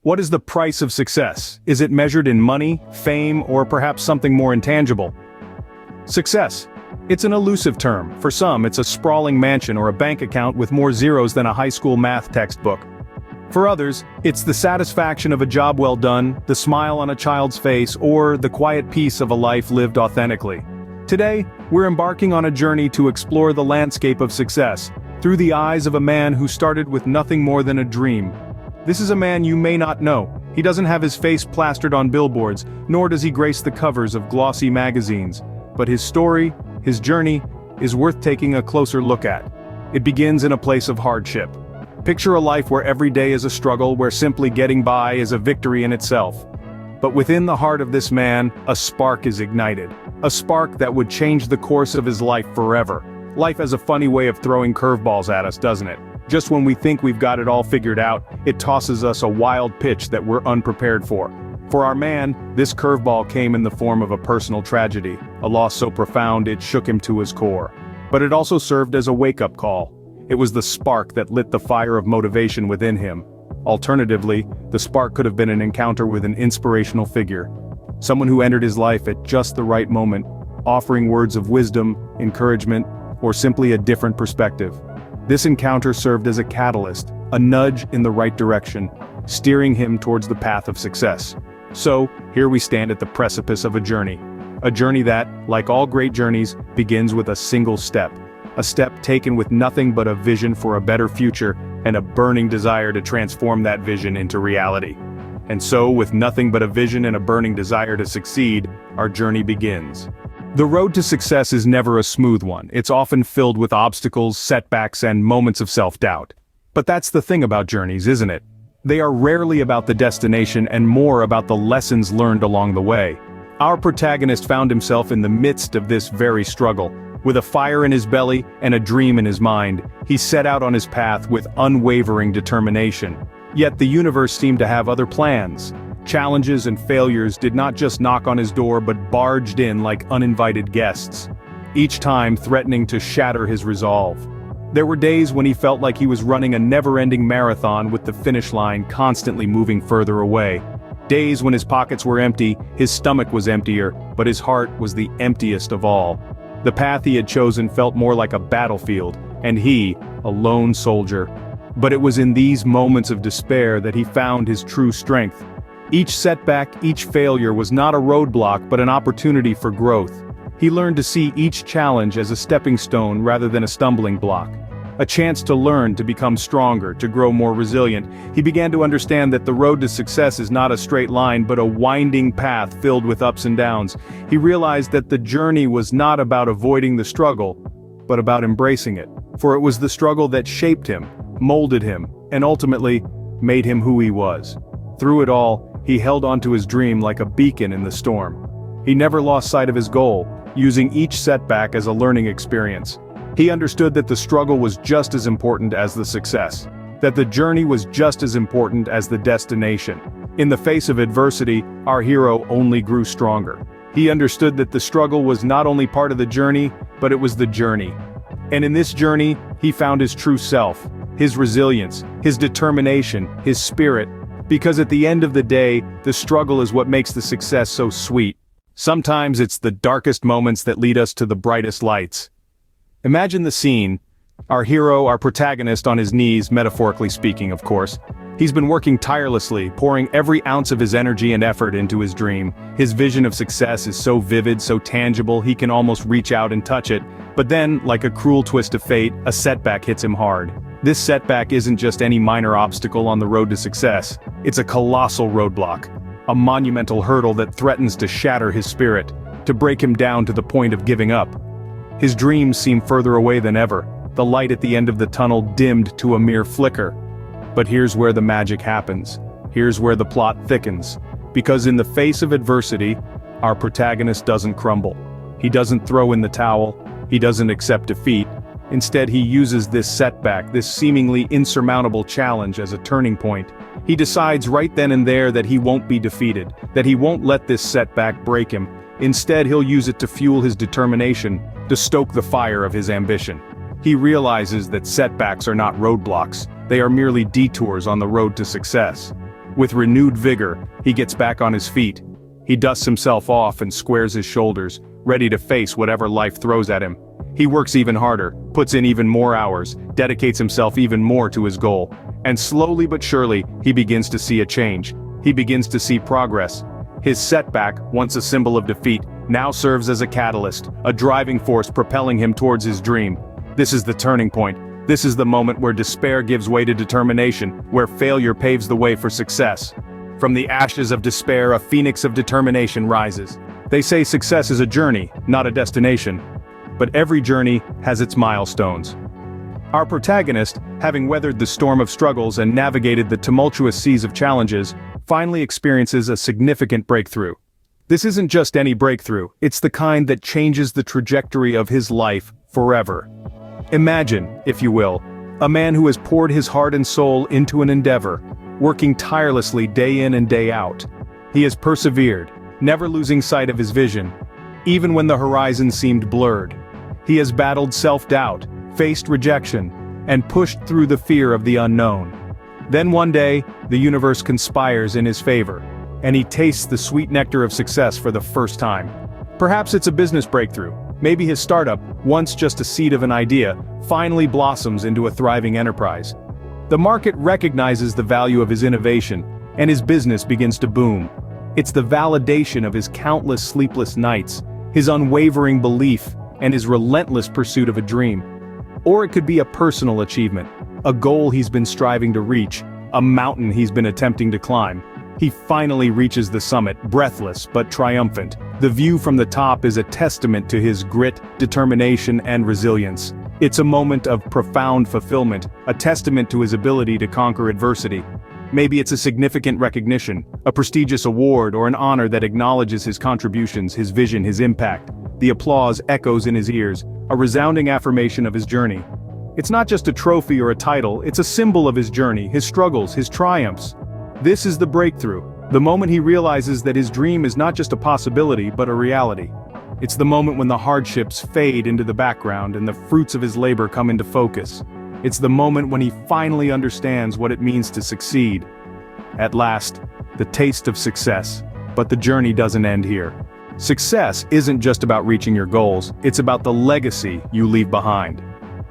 What is the price of success? Is it measured in money, fame, or perhaps something more intangible? Success. It's an elusive term. For some, it's a sprawling mansion or a bank account with more zeros than a high school math textbook. For others, it's the satisfaction of a job well done, the smile on a child's face, or the quiet peace of a life lived authentically. Today, we're embarking on a journey to explore the landscape of success, through the eyes of a man who started with nothing more than a dream. This is a man you may not know. He doesn't have his face plastered on billboards, nor does he grace the covers of glossy magazines. But his story, his journey, is worth taking a closer look at. It begins in a place of hardship. Picture a life where every day is a struggle, where simply getting by is a victory in itself. But within the heart of this man, a spark is ignited. A spark that would change the course of his life forever. Life has a funny way of throwing curveballs at us, doesn't it? Just when we think we've got it all figured out, it tosses us a wild pitch that we're unprepared for. For our man, this curveball came in the form of a personal tragedy, a loss so profound it shook him to his core. But it also served as a wake-up call. It was the spark that lit the fire of motivation within him. Alternatively, the spark could have been an encounter with an inspirational figure. Someone who entered his life at just the right moment, offering words of wisdom, encouragement, or simply a different perspective. This encounter served as a catalyst, a nudge in the right direction, steering him towards the path of success. So, here we stand at the precipice of a journey that, like all great journeys, begins with a single step. A step taken with nothing but a vision for a better future and a burning desire to transform that vision into reality. And so, with nothing but a vision and a burning desire to succeed, our journey begins. The road to success is never a smooth one. It's often filled with obstacles, setbacks, and moments of self-doubt. But that's the thing about journeys, isn't it? They are rarely about the destination and more about the lessons learned along the way. Our protagonist found himself in the midst of this very struggle. With a fire in his belly and a dream in his mind, he set out on his path with unwavering determination. Yet the universe seemed to have other plans. Challenges and failures did not just knock on his door but barged in like uninvited guests, each time threatening to shatter his resolve. There were days when he felt like he was running a never-ending marathon with the finish line constantly moving further away. Days when his pockets were empty, his stomach was emptier, but his heart was the emptiest of all. The path he had chosen felt more like a battlefield, and he, a lone soldier. But it was in these moments of despair that he found his true strength. Each setback, each failure was not a roadblock but an opportunity for growth. He learned to see each challenge as a stepping stone rather than a stumbling block. A chance to learn, to become stronger, to grow more resilient. He began to understand that the road to success is not a straight line but a winding path filled with ups and downs. He realized that the journey was not about avoiding the struggle, but about embracing it. For it was the struggle that shaped him, molded him, and ultimately, made him who he was. Through it all, he held onto his dream like a beacon in the storm. He never lost sight of his goal, using each setback as a learning experience. He understood that the struggle was just as important as the success, that the journey was just as important as the destination. In the face of adversity, our hero only grew stronger. He understood that the struggle was not only part of the journey, but it was the journey. And in this journey, he found his true self, his resilience, his determination, his spirit. Because at the end of the day, the struggle is what makes the success so sweet. Sometimes it's the darkest moments that lead us to the brightest lights. Imagine the scene. Our hero, our protagonist, on his knees, metaphorically speaking, of course. He's been working tirelessly, pouring every ounce of his energy and effort into his dream. His vision of success is so vivid, so tangible, he can almost reach out and touch it. But then, like a cruel twist of fate, a setback hits him hard. This setback isn't just any minor obstacle on the road to success. It's a colossal roadblock. A monumental hurdle that threatens to shatter his spirit, to break him down to the point of giving up. His dreams seem further away than ever, the light at the end of the tunnel dimmed to a mere flicker. But here's where the magic happens. Here's where the plot thickens. Because in the face of adversity, our protagonist doesn't crumble. He doesn't throw in the towel. He doesn't accept defeat. Instead, he uses this setback, this seemingly insurmountable challenge, as a turning point. He decides right then and there that he won't be defeated, that he won't let this setback break him. Instead, he'll use it to fuel his determination, to stoke the fire of his ambition. He realizes that setbacks are not roadblocks, they are merely detours on the road to success. With renewed vigor, he gets back on his feet. He dusts himself off and squares his shoulders, ready to face whatever life throws at him. He works even harder, puts in even more hours, dedicates himself even more to his goal. And slowly but surely, he begins to see a change. He begins to see progress. His setback, once a symbol of defeat, now serves as a catalyst, a driving force propelling him towards his dream. This is the turning point. This is the moment where despair gives way to determination, where failure paves the way for success. From the ashes of despair, a phoenix of determination rises. They say success is a journey, not a destination. But every journey has its milestones. Our protagonist, having weathered the storm of struggles and navigated the tumultuous seas of challenges, finally experiences a significant breakthrough. This isn't just any breakthrough, it's the kind that changes the trajectory of his life forever. Imagine, if you will, a man who has poured his heart and soul into an endeavor, working tirelessly day in and day out. He has persevered, never losing sight of his vision, even when the horizon seemed blurred. He has battled self-doubt, faced rejection, and pushed through the fear of the unknown. Then one day, the universe conspires in his favor, and he tastes the sweet nectar of success for the first time. Perhaps it's a business breakthrough. Maybe his startup, once just a seed of an idea, finally blossoms into a thriving enterprise. The market recognizes the value of his innovation, and his business begins to boom. It's the validation of his countless sleepless nights, his unwavering belief, and his relentless pursuit of a dream. Or it could be a personal achievement, a goal he's been striving to reach, a mountain he's been attempting to climb. He finally reaches the summit, breathless but triumphant. The view from the top is a testament to his grit, determination, and resilience. It's a moment of profound fulfillment, a testament to his ability to conquer adversity. Maybe it's a significant recognition, a prestigious award, or an honor that acknowledges his contributions, his vision, his impact. The applause echoes in his ears, a resounding affirmation of his journey. It's not just a trophy or a title, it's a symbol of his journey, his struggles, his triumphs. This is the breakthrough, the moment he realizes that his dream is not just a possibility but a reality. It's the moment when the hardships fade into the background and the fruits of his labor come into focus. It's the moment when he finally understands what it means to succeed. At last, the taste of success. But the journey doesn't end here. Success isn't just about reaching your goals, it's about the legacy you leave behind.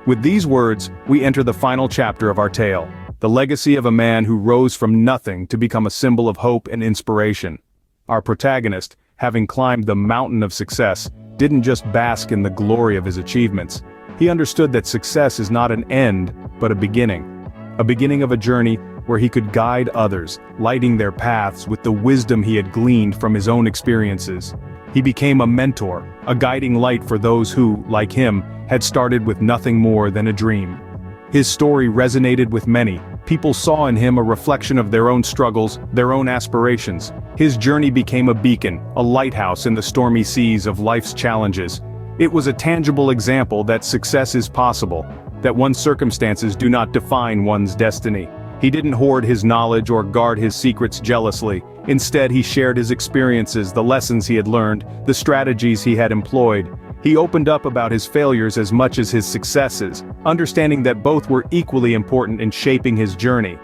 With these words, we enter the final chapter of our tale, the legacy of a man who rose from nothing to become a symbol of hope and inspiration. Our protagonist, having climbed the mountain of success, didn't just bask in the glory of his achievements. He understood that success is not an end, but a beginning of a journey where he could guide others, lighting their paths with the wisdom he had gleaned from his own experiences. He became a mentor, a guiding light for those who, like him, had started with nothing more than a dream. His story resonated with many. People saw in him a reflection of their own struggles, their own aspirations. His journey became a beacon, a lighthouse in the stormy seas of life's challenges. It was a tangible example that success is possible, that one's circumstances do not define one's destiny. He didn't hoard his knowledge or guard his secrets jealously. Instead, he shared his experiences, the lessons he had learned, the strategies he had employed. He opened up about his failures as much as his successes, understanding that both were equally important in shaping his journey.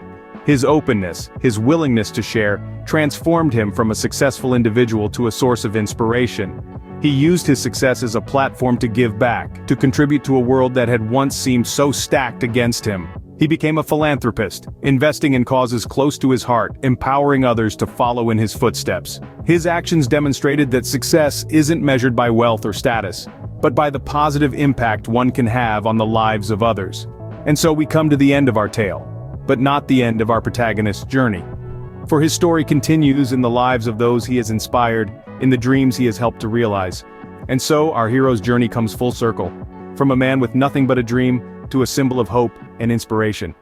His openness, his willingness to share, transformed him from a successful individual to a source of inspiration. He used his success as a platform to give back, to contribute to a world that had once seemed so stacked against him. He became a philanthropist, investing in causes close to his heart, empowering others to follow in his footsteps. His actions demonstrated that success isn't measured by wealth or status, but by the positive impact one can have on the lives of others. And so we come to the end of our tale, but not the end of our protagonist's journey. For his story continues in the lives of those he has inspired, in the dreams he has helped to realize. And so our hero's journey comes full circle, from a man with nothing but a dream to a symbol of hope and inspiration.